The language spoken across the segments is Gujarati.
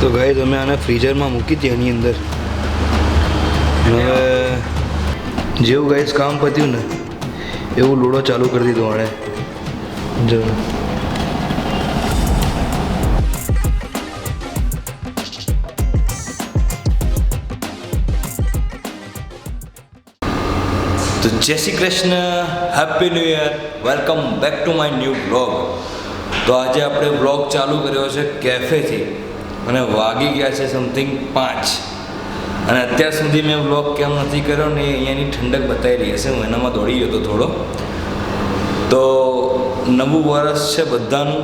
તો ગાઈસ અમે આને ફ્રીઝરમાં મૂકી હતી એની અંદર. હવે જેવું ગાઈસ કામ પત્યું ને એવું લૂડો ચાલુ કરી દીધો આણે. જો તો જય Shri Krishna, happy new year, welcome back to my new vlog. તો આજે આપણે વ્લોગ ચાલુ કર્યો છે કેફેથી અને વાગી ગયા છે સમથિંગ 5 અને અત્યાર સુધી મેં વ્લોગ કેમ નથી કર્યો ને અહીંયાની ઠંડક બતાવી રહી હશે. હું એનામાં દોડી ગયો હતો થોડો. તો નવું વરસ છે બધાનું,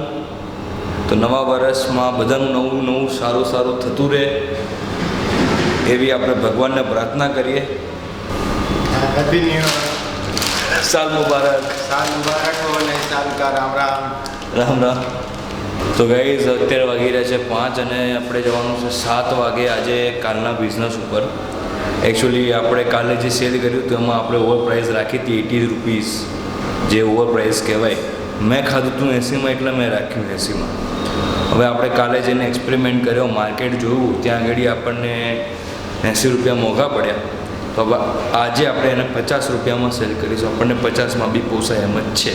તો નવા વરસમાં બધાનું નવું નવું સારું સારું થતું રહે એવી આપણે ભગવાનને પ્રાર્થના કરીએ. હેપી ન્યૂ યર, સાલ મુબારક. સાલ મુબારક હો અને સાલ કા રામ રામ. રામ રામ. તો ગાઈઝ અત્યારે વાગી રહ્યા છે 5 અને આપણે જવાનું છે 7 વાગે આજે કાલના બિઝનેસ ઉપર. એકચ્યુઅલી આપણે કાલે જે સેલ કર્યું હતું એમાં આપણે ઓવર પ્રાઇસ રાખી હતી 80 રૂપીસ, જે ઓવર પ્રાઇસ કહેવાય. મેં ખાધું હતું 80માં એટલે મેં રાખ્યું 80માં. હવે આપણે કાલે જઈને એક્સપેરિમેન્ટ કર્યો, માર્કેટ જોયું, ત્યાં આગળ આપણને 80 રૂપિયા મોંઘા પડ્યા. તો હવે આજે આપણે એને 50 રૂપિયામાં સેલ કરીશું. આપણને 50માં બી પોસાય એમ જ છે.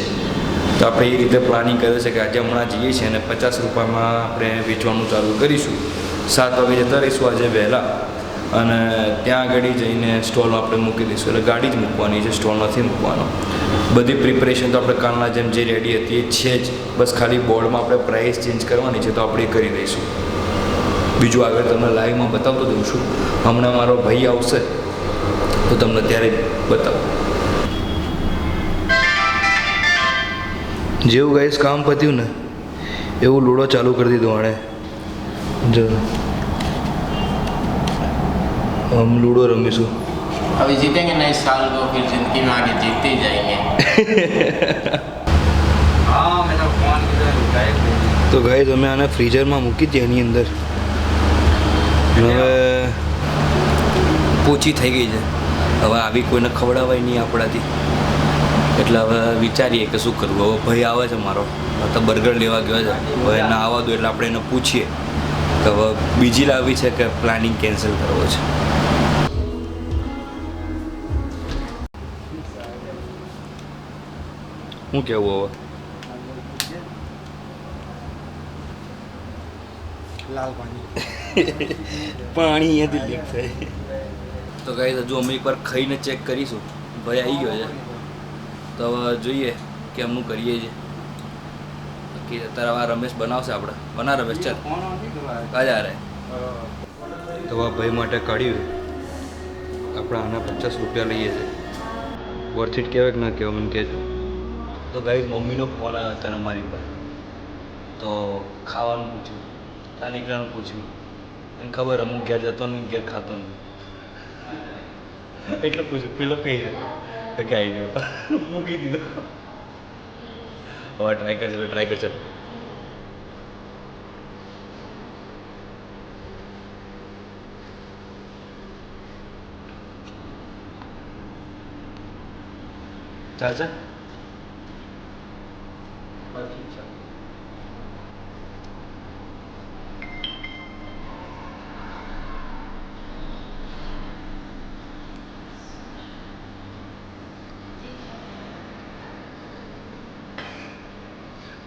તો આપણે એ રીતે પ્લાનિંગ કર્યું છે કે આજે હમણાં જઈએ છીએ અને 50 રૂપિયામાં આપણે વેચવાનું ચાલુ કરીશું. 7 વાગે જતા રહીશું આજે વહેલા અને ત્યાં આગળ જઈને સ્ટોલ આપણે મૂકી દઈશું. એટલે ગાડી જ મૂકવાની છે, સ્ટોલ નથી મૂકવાનો. બધી પ્રિપરેશન તો આપણે કાલના જેમ જે રેડી હતી એ છે જ, બસ ખાલી બોર્ડમાં આપણે પ્રાઇસ ચેન્જ કરવાની છે તો આપણે એ કરી દઈશું. બીજું આગળ તમને લાઈવમાં બતાવતો દઉં છું. હમણાં મારો ભાઈ આવશે તો તમને ત્યારે બતાવો. જેવું ગાઈસ કામ પત્યું ને એવું લૂડો ચાલુ કરી દીધો આણે. જો हम लूडो रमीशु. अभी जीतेंगे ना इस साल को, फिर जिंदगी में आगे जीतते ही जाएंगे. हाँ मेरा फोन तो गाइस અમે આને ફ્રીઝરમાં મૂકી હતી એની અંદર. હવે પોચી થઈ ગઈ છે. હવે આવી કોઈને ખવડાવાય નહીં આપણાથી, એટલે હવે વિચારીએ કે શું કરવું. હવે ભાઈ આવે છે મારો, તો બર્ગર લેવા ગયો છે. હવે ના આવવા દો એટલે આપણે એને પૂછીએ કે હવે બીજી લાવવી છે કે પ્લાનિંગ કેન્સલ કરવો છે. શું કહેવું હવે? लाल पानी પાણી અહીંયાથી લીક થાય. તો ગાઈસ હજુ અમે એકવાર ખાઈને ચેક કરીશું. ભાઈ આવી ગયો છે તો હવે જોઈએ કેમનું કરીએ છીએ. બાકી અત્યારે આ રમેશ બનાવશે. આપણે બના રમેશ, ચાલ કાજા રે. તો આ ભાઈ માટે કાઢ્યું આપણે આના 50 રૂપિયા લઈએ છીએ. વર્થ ઇટ કહેવાય કે ના કહેવાય મને કહેજો. તો ગાઈસ મમ્મીનો ફોન આવ્યો અત્યારે મારી પર, તો ખાવાનું પૂછ્યું, ત્યાં નીકળવાનું પૂછ્યું. એને ખબર અમુક ઘેર જતો નહીં, ઘેર ખાતો નહીં એટલે પૂછ્યું પેલો કઈ છે કે આવી ગયો, મૂકી દીધો. હવે ટ્રાય કરશે. ચાલશે.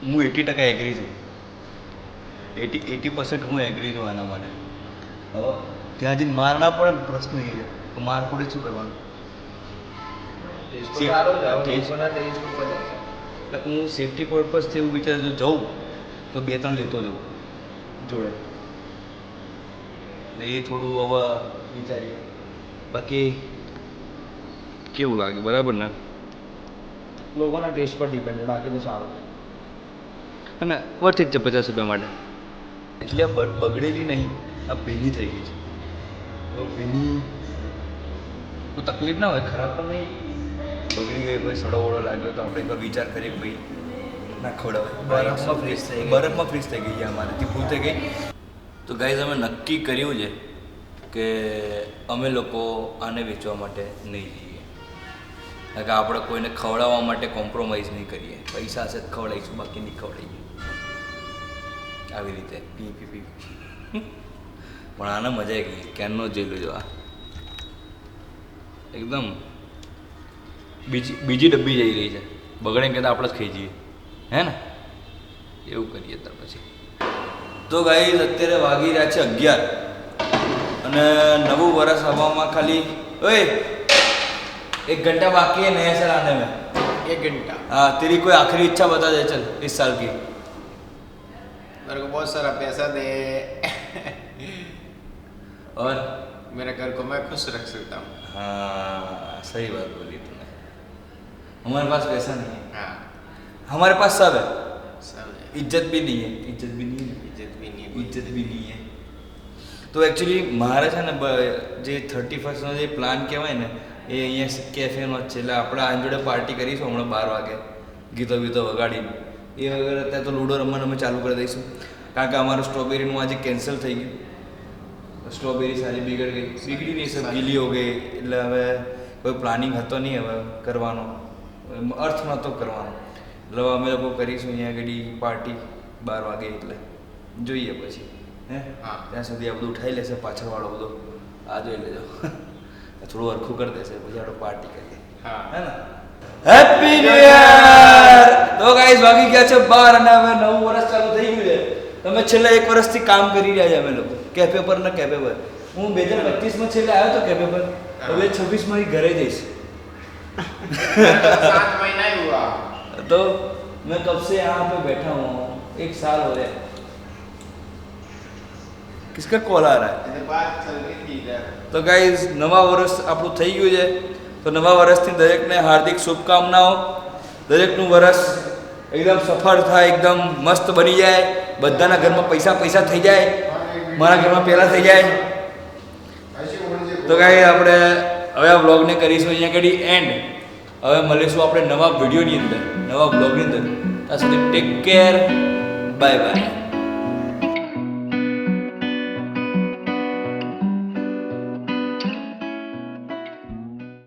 હું 80% એગ્રી છું. 80% હું એગ્રી છું આના માટે. હવે ત્યાં જઈને માર ના પડે પ્રશ્ન એ છે તો માર પડે શું કરવાનું? એટલે હું સેફ્ટી પર્પઝથી એવું વિચારું જાઉં તો 2-3 લેતો જાઉં જોડે. એટલે એ થોડું હવે વિચારીએ. બાકી કેવું લાગે? બરાબર ને? लोगों टेस्ट पर डिपेंड है, बाकी तो साરું અને વર્થ ઇટ છે 50 રૂપિયા માટે. એટલે બગડેલી નહીં, આ ભીની થઈ ગઈ છે. તો ભીની તો તકલીફ ના હોય, ખરાબ પણ નહીં. બગડી ગઈ ભાઈ, સડો વડો લાગ્યો તો આપણે એકવાર વિચાર કરીએ કે ભાઈ ના ખવડાવાય. બરફમાં ફ્રીઝ થઈ ગઈ છે અમારેથી ભૂલ થઈ ગઈ. તો ગાઈઝ અમે નક્કી કર્યું છે કે અમે લોકો આને વેચવા માટે નહીં જઈએ. કારણ કે આપણે કોઈને ખવડાવવા માટે કોમ્પ્રોમાઇઝ નહીં કરીએ. પૈસા હશે તો ખવડાવીશું, બાકી નહીં ખવડાવીએ. આવી રીતે પી પણ આને મજા આવી ગઈ ક્યારનો જોઈ લેજો આ એકદમ બીજી ડબ્બી જઈ રહી છે બગડે કહેતા આપણે જ ખાઈ જઈએ હે ને એવું કરીએ ત્યાર પછી તો ગાઈસ અત્યારે વાગી રહ્યા છે 11 અને નવું વર્ષ આવવામાં ખાલી ઓए 1 घंटा बाकी है नया साल आने में 1 घंटा हाँ तेरी कोई आखिरी इच्छा बता दे चल इस साल की मेरे को बहुत सारा पैसा दे और मेरे घर को मैं खुश रख सकता हूँ हाँ सही बात बोली तूने हमारे पास पैसा नहीं है हाँ हमारे पास सब है सब है इज्जत भी नहीं है इज्जत भी नहीं है इज्जत भी नहीं इज्जत भी नहीं है તો એકચ્યુઅલી મારે છે ને જે 31નો જે પ્લાન કહેવાય ને એ અહીંયા કેફેનો જ છે એટલે આપણે આની જોડે પાર્ટી કરીશું હમણાં 12 વાગે ગીતો બીતો વગાડીને એ વગર અત્યારે તો લૂડો રમવાનું અમે ચાલુ કરી દઈશું કારણ કે અમારું સ્ટ્રોબેરીનું આજે કેન્સલ થઈ ગયું સ્ટ્રોબેરી સારી બીગડી નહીં સબ ગીલી હો ગઈ એટલે હવે કોઈ પ્લાનિંગ હતો નહીં હવે કરવાનો અર્થ નહોતો કરવાનો એટલે અમે લોકો કરીશું અહીંયા આગળ પાર્ટી 12 વાગે એટલે જોઈએ પછી હે હા ત્યાં સુધી આ બધું ઉઠાઈ લેશે પાછળવાળો બધો આ જોઈ લેજો થોડું અરખું કરી દેશે પછી આપણે પાર્ટી કરીએ હા હે ને હેપી ન્યુ યર તો ગાઈસ વાગી ગયા છે 12 અને હવે નવું વર્ષ ચાલુ થઈ ગયું છે તમે છેલ્લા 1 વર્ષથી કામ કરી રહ્યા છે અમે લોકો કેફે પર ને કેફે પર હું 2025 માં છેલ્લે આવ્યો તો કેફે પર હવે 26 માં ઘરે જઈશ 7 महीना ही हुआ तो मैं कब से यहाँ पे बैठा हूँ 1 साल हो गया किसका कॉल आ रहा है बात चल रही थी इधर તો ગાઈઝ નવા વર્ષ આપણું થઈ ગયું છે તો નવા વર્ષથી દરેકને હાર્દિક શુભકામનાઓ દરેકનું વર્ષ એકદમ સફળ થાય એકદમ મસ્ત બની જાય બધાના ઘરમાં પૈસા પૈસા થઈ જાય મારા ઘરમાં પહેલાં થઈ જાય તો ગાઈઝ આપણે હવે આ વ્લોગને કરીશું અહીંયા આગળ એન્ડ હવે મળીશું આપણે નવા વિડીયોની અંદર નવા વ્લોગની અંદર ત્યાં સુધી ટેક કેર બાય બાય